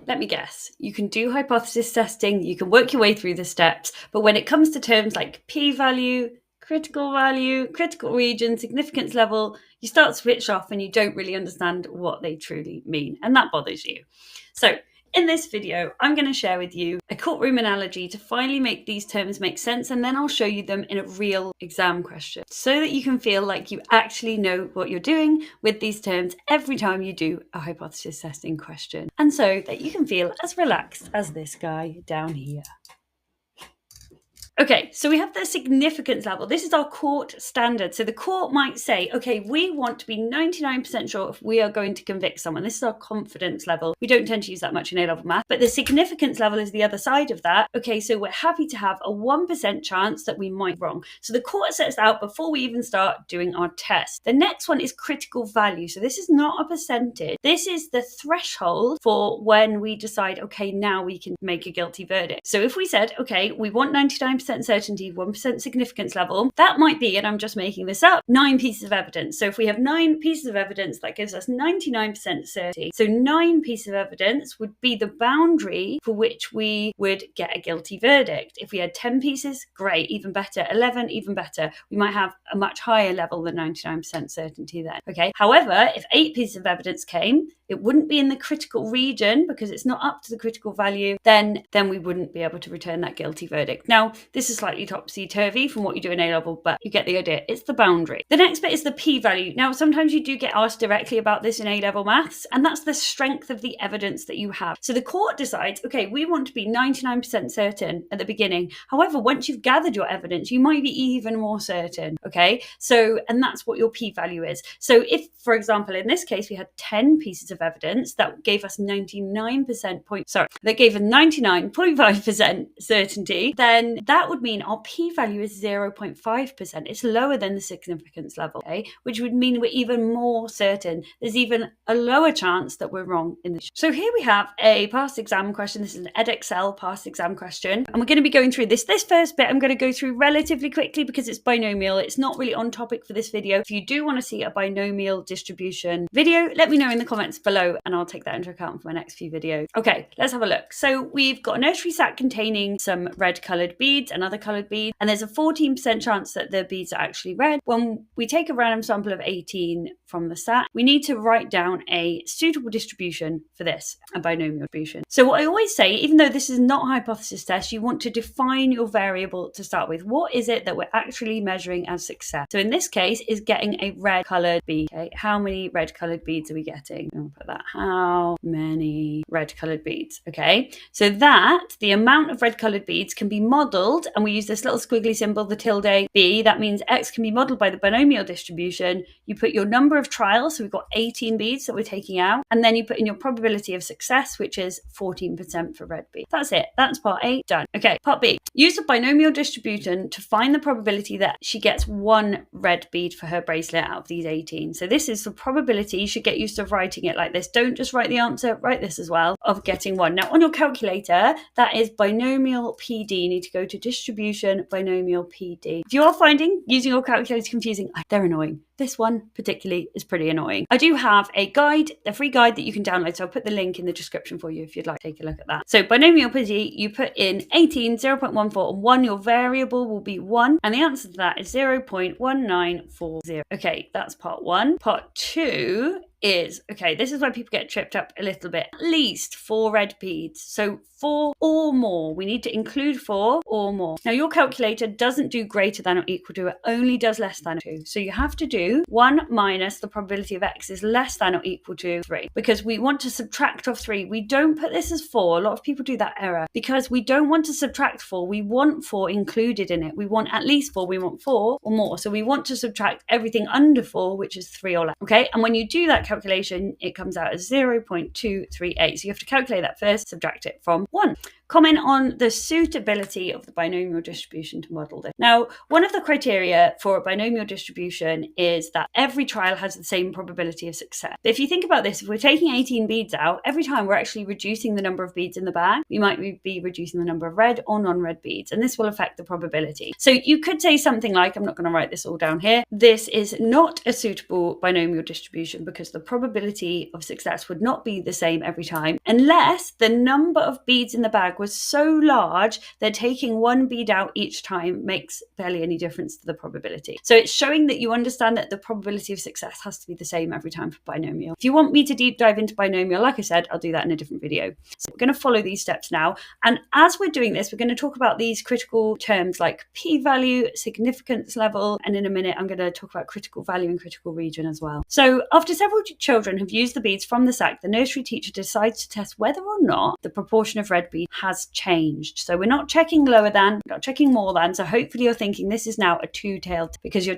let me guess, you can do hypothesis testing, you can work your way through the steps, but when it comes to terms like p-value, critical value, critical region, significance level, you start to switch off and you don't really understand what they truly mean, and that bothers you. So in this video, I'm going to share with you a courtroom analogy to finally make these terms make sense, and then I'll show you them in a real exam question so that you can feel like you actually know what you're doing with these terms every time you do a hypothesis testing question, and so that you can feel as relaxed as this guy down here. Okay, so we have the significance level. This is our court standard. So the court might say, okay, we want to be 99% sure if we are going to convict someone. This is our confidence level. We don't tend to use that much in A-level math, but the significance level is the other side of that. Okay, so we're happy to have a 1% chance that we might be wrong. So the court sets out before we even start doing our test. The next one is critical value. So this is not a percentage. This is the threshold for when we decide, okay, now we can make a guilty verdict. So if we said, okay, we want 99% certainty, 1% significance level, that might be, and I'm just making this up, 9 pieces of evidence. So if we have 9 pieces of evidence, that gives us 99% certainty. So 9 pieces of evidence would be the boundary for which we would get a guilty verdict. If we had 10 pieces, great, even better. 11, even better. We might have a much higher level than 99% certainty then. Okay. However, if 8 pieces of evidence came, it wouldn't be in the critical region because it's not up to the critical value, then we wouldn't be able to return that guilty verdict. Now, this is slightly topsy-turvy from what you do in A-level, but you get the idea. It's the boundary. The next bit is the p-value. Now, sometimes you do get asked directly about this in A-level maths, and that's the strength of the evidence that you have. So the court decides, okay, we want to be 99% certain at the beginning. However, once you've gathered your evidence, you might be even more certain, okay? So, and that's what your p-value is. So if, for example, in this case, we had 10 pieces of evidence that gave us 99.5% certainty, then that would mean our p-value is 0.5%. It's lower than the significance level, okay? Which would mean we're even more certain. There's even a lower chance that we're wrong in this. So here we have a past exam question. This is an Edexcel past exam question. And we're going to be going through this. This first bit I'm going to go through relatively quickly because it's binomial. It's not really on topic for this video. If you do want to see a binomial distribution video, let me know in the comments below and I'll take that into account for my next few videos. Okay, let's have a look. So we've got a nursery sack containing some red coloured beads and other coloured beads, and there's a 14% chance that the beads are actually red. When we take a random sample of 18 from the sack, we need to write down a suitable distribution for this, a binomial distribution. So what I always say, even though this is not a hypothesis test, you want to define your variable to start with. What is it that we're actually measuring as success? So in this case, is getting a red coloured bead. Okay, how many red coloured beads are we getting? I'll put that. How many red coloured beads? Okay, so that the amount of red coloured beads can be modelled, and we use this little squiggly symbol, the tilde b. That means x can be modelled by the binomial distribution. You put your number of trials, so we've got 18 beads that we're taking out, and then you put in your probability of success, which is 14% for red bead. That's it. That's part A done. Okay, part B. Use a binomial distribution to find the probability that she gets 1 red bead for her bracelet out of these 18. So this is the probability. You should get used to writing it like this. Don't just write the answer, write this as well, of getting 1. Now on your calculator, that is binomial PD. You need to go to distribution, binomial PD. If you are finding using your calculator confusing, they're annoying. This one particularly is pretty annoying. I do have a guide, a free guide that you can download. So I'll put the link in the description for you if you'd like to take a look at that. So binomial PD, you put in 18, 0.14 and 1. Your variable will be 1. And the answer to that is 0.1940. Okay, that's part 1. Part 2 is, okay, this is where people get tripped up a little bit. At least 4 red beads. So 4 or more. We need to include 4 or more. Now your calculator doesn't do greater than or equal to, it only does less than 2. So you have to do 1 minus the probability of x is less than or equal to 3, because we want to subtract off 3. We don't put this as 4. A lot of people do that error because we don't want to subtract 4. We want 4 included in it. We want at least 4. We want 4 or more. So we want to subtract everything under 4, which is 3 or less. Okay, and when you do that calculation, it comes out as 0.238. So you have to calculate that first, subtract it from 1. Comment on the suitability of the binomial distribution to model this. Now, one of the criteria for a binomial distribution is that every trial has the same probability of success. But if you think about this, if we're taking 18 beads out, every time we're actually reducing the number of beads in the bag, we might be reducing the number of red or non-red beads, and this will affect the probability. So you could say something like, I'm not going to write this all down here, this is not a suitable binomial distribution because the the probability of success would not be the same every time unless the number of beads in the bag was so large that taking one bead out each time makes barely any difference to the probability. So it's showing that you understand that the probability of success has to be the same every time for binomial. If you want me to deep dive into binomial, like I said, I'll do that in a different video. So we're going to follow these steps now. And as we're doing this, we're going to talk about these critical terms like p-value, significance level, and in a minute, I'm going to talk about critical value and critical region as well. So after several children have used the beads from the sack, the nursery teacher decides to test whether or not the proportion of red beads has changed. So we're not checking lower than, we're not checking more than. So hopefully you're thinking this is now a two-tailed because you're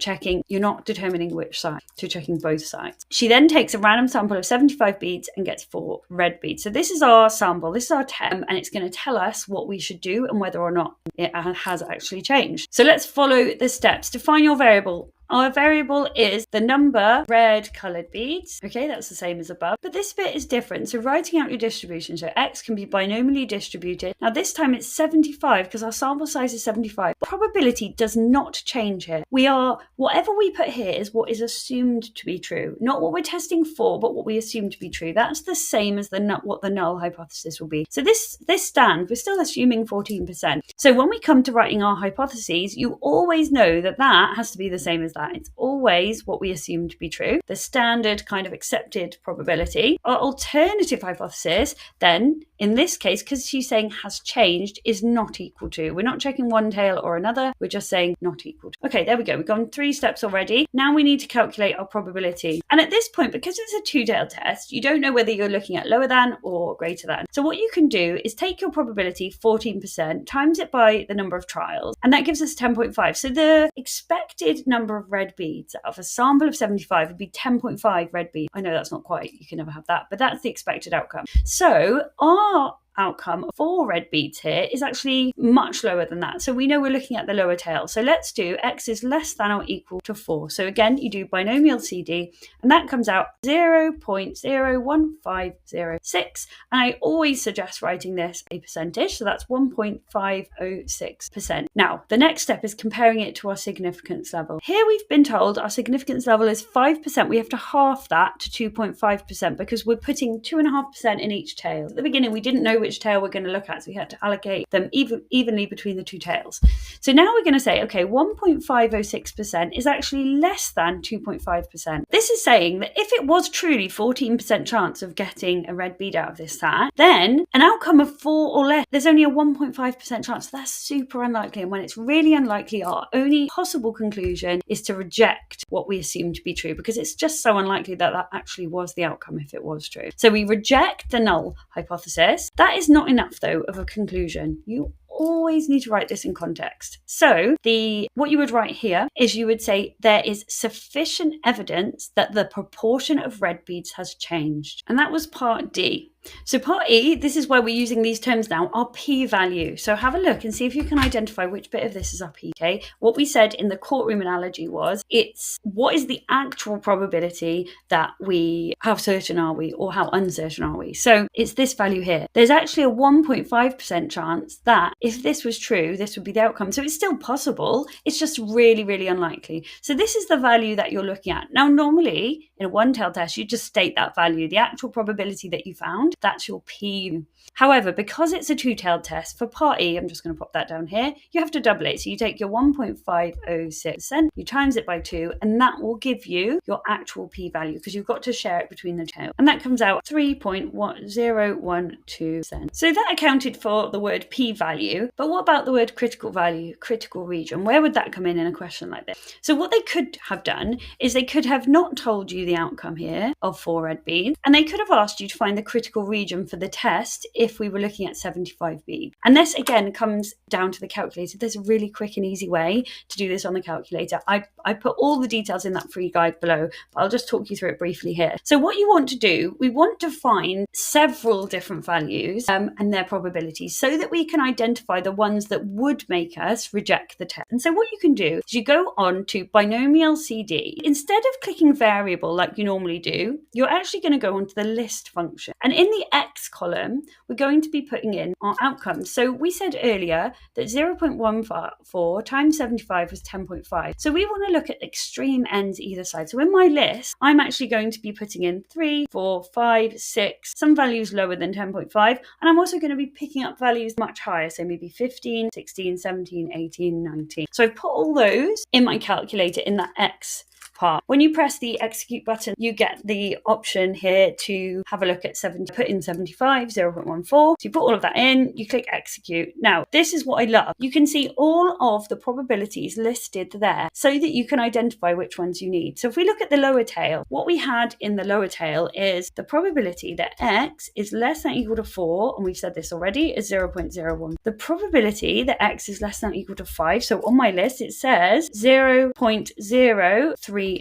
not determining which side, so you're checking both sides. She then takes a random sample of 75 beads and gets 4 red beads. So this is our sample, this is our test, and it's going to tell us what we should do and whether or not it has actually changed. So let's follow the steps. Define your variable. Our variable is the number red coloured beads. Okay, that's the same as above. But this bit is different. So writing out your distribution. So X can be binomially distributed. Now this time it's 75 because our sample size is 75. Probability does not change here. Whatever we put here is what is assumed to be true. Not what we're testing for, but what we assume to be true. That's the same as what the null hypothesis will be. So this stands, we're still assuming 14%. So when we come to writing our hypotheses, you always know that that has to be the same as that. It's always what we assume to be true, the standard kind of accepted probability. Our alternative hypothesis then, in this case, because she's saying has changed, is not equal to. We're not checking one tail or another, we're just saying not equal to. Okay, there we go. We've gone 3 steps already. Now we need to calculate our probability. And at this point, because it's a two-tailed test, you don't know whether you're looking at lower than or greater than. So what you can do is take your probability, 14%, times it by the number of trials, and that gives us 10.5. So the expected number of red beads out of a sample of 75 would be 10.5 red beads. I know that's not quite, you can never have that, but that's the expected outcome. So our outcome for red beads here is actually much lower than that. So we know we're looking at the lower tail. So let's do X is less than or equal to 4. So again, you do binomial CD and that comes out 0.01506. And I always suggest writing this a percentage. So that's 1.506%. Now, the next step is comparing it to our significance level. Here we've been told our significance level is 5%. We have to half that to 2.5% because we're putting 2.5% in each tail. At the beginning, we didn't know which tail we're going to look at, so we had to allocate them evenly between the two tails. So now we're going to say, okay, 1.506% is actually less than 2.5%. This is saying that if it was truly 14% chance of getting a red bead out of this sack, then an outcome of 4 or less, there's only a 1.5% chance. That's super unlikely. And when it's really unlikely, our only possible conclusion is to reject what we assume to be true because it's just so unlikely that that actually was the outcome if it was true. So we reject the null hypothesis. That is not enough, though, of a conclusion. You always need to write this in context. So what you would write here is you would say there is sufficient evidence that the proportion of red beads has changed. And that was part D. So part E, this is where we're using these terms now, our p-value. So have a look and see if you can identify which bit of this is our p. Okay? What we said in the courtroom analogy was it's what is the actual probability that how certain are we or how uncertain are we? So it's this value here. There's actually a 1.5% chance that if this was true, this would be the outcome. So it's still possible. It's just really, really unlikely. So this is the value that you're looking at. Now, normally in a one-tailed test, you just state that value, the actual probability that you found. That's your P. However, because it's a two-tailed test, for part E, I'm just going to pop that down here, you have to double it. So you take your 1.506%, you times it by 2, and that will give you your actual p-value because you've got to share it between the two. And that comes out 3.012%. So that accounted for the word p-value, but what about the word critical value, critical region? Where would that come in a question like this? So what they could have done is they could have not told you the outcome here of 4 red beads, and they could have asked you to find the critical region for the test if we were looking at 75 beads. And this again comes down to the calculator. There's a really quick and easy way to do this on the calculator. I put all the details in that free guide below, but I'll just talk you through it briefly here. So what you want to do, we want to find several different values and their probabilities so that we can identify the ones that would make us reject the test. And so what you can do is you go on to binomial CD. Instead of clicking variable like you normally do, you're actually going to go onto the list function. And in the X column, we're going to be putting in our outcomes. So we said earlier that 0.14 times 75 was 10.5. So we want a look at extreme ends either side. So in my list, I'm actually going to be putting in 3, 4, 5, 6, some values lower than 10.5, and I'm also going to be picking up values much higher, so maybe 15, 16, 17, 18, 19. So I've put all those in my calculator in that X part. When you press the execute button, you get the option here to have a look at 70, put in 75, 0.14. So you put all of that in, you click execute. Now, this is what I love. You can see all of the probabilities listed there so that you can identify which ones you need. So if we look at the lower tail, what we had in the lower tail is the probability that X is less than or equal to 4, and we've said this already, is 0.01. The probability that X is less than or equal to 5, so on my list it says 0.0391.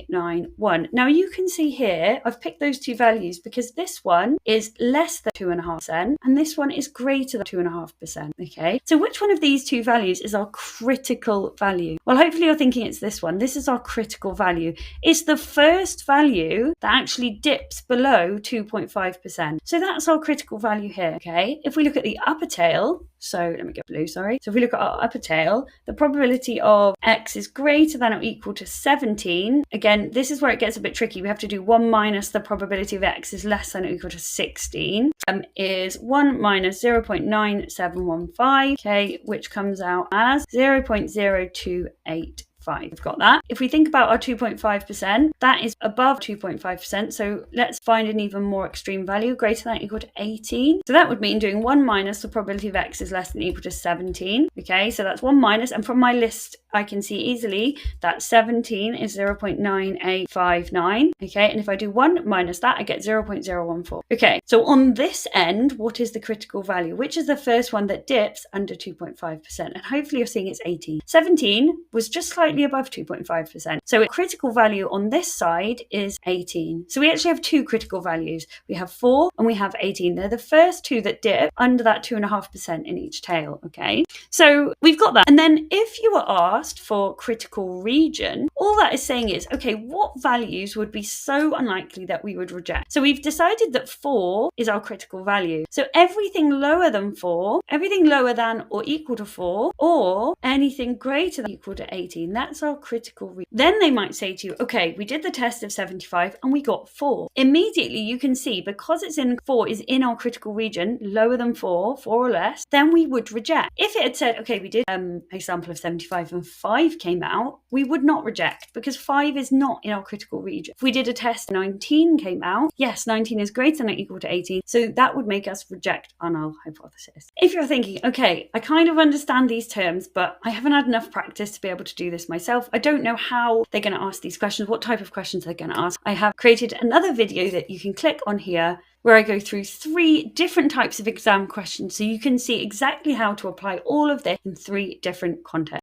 Now you can see here, I've picked those two values because this one is less than 2.5% and this one is greater than 2.5%, okay? So which one of these two values is our critical value? Well, hopefully you're thinking it's this one. This is our critical value. It's the first value that actually dips below 2.5%. So that's our critical value here, okay? If we look at the upper tail, so let me get blue, sorry. So if we look at our upper tail, the probability of X is greater than or equal to 17. Again, this is where it gets a bit tricky. We have to do 1 minus the probability of X is less than or equal to 16, is 1 minus 0.9715, okay, which comes out as 0.028. We've got that. If we think about our 2.5%, that is above 2.5%. So let's find an even more extreme value, greater than or equal to 18. So that would mean doing 1 minus the probability of X is less than or equal to 17. Okay, so that's 1 minus. And from my list, I can see easily that 17 is 0.9859. Okay, and if I do 1 minus that, I get 0.014. Okay, so on this end, what is the critical value? Which is the first one that dips under 2.5%? And hopefully you're seeing it's 18. 17 was just slightly above 2.5%. So a critical value on this side is 18. So we actually have two critical values. We have 4 and we have 18. They're the first two that dip under that 2.5% in each tail, okay? So we've got that. And then if you were asked for critical region, all that is saying is, okay, what values would be so unlikely that we would reject? So we've decided that 4 is our critical value. So everything lower than 4, everything lower than or equal to 4, or anything greater than or equal to 18, that's our critical region. Then they might say to you, okay, we did the test of 75 and we got 4. Immediately you can see, because it's in 4 is in our critical region, lower than 4 or less, then we would reject. If it had said, okay, we did a sample of 75 and 5 came out, we would not reject because 5 is not in our critical region. If we did a test 19 came out, yes, 19 is greater than or equal to 18, so that would make us reject our null hypothesis. If you're thinking, okay, I kind of understand these terms, but I haven't had enough practice to be able to do this myself. I don't know how they're going to ask these questions, what type of questions they're going to ask. I have created another video that you can click on here where I go through 3 different types of exam questions so you can see exactly how to apply all of this in 3 different contexts.